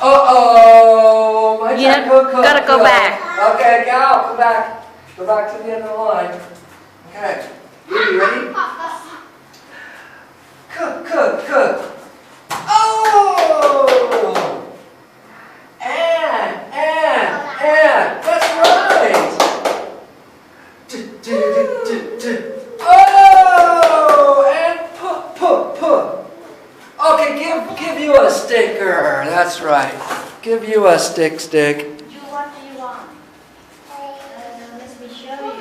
Uh-oh, my You turn. gotta go back. Okay, go back. Go back to the end of the line. Okay, you ready? Oh! And, that's right! Oh! And puh. Okay, give you a sticker. That's right. Give you a stick. What do you want? Let me show you.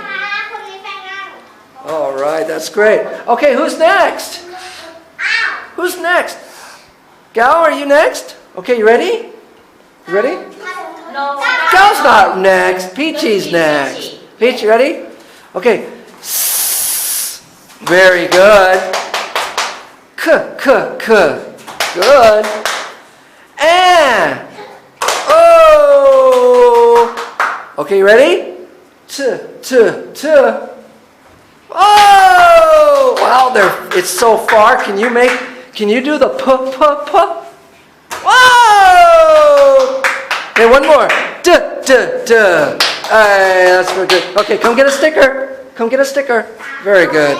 All right, that's great. Okay, who's next? Who's next? Gal, are you next? Okay, you ready? You ready? No. Gal's not next. Peachy's next. Peachy, ready? Okay. Very good. Good. And. Oh. Okay, you ready? Oh! Wow, it's so far. Can you do the puh? Whoa! Okay, one more. Hey, that's very good. Okay, come get a sticker. Very good.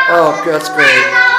Oh, that's great.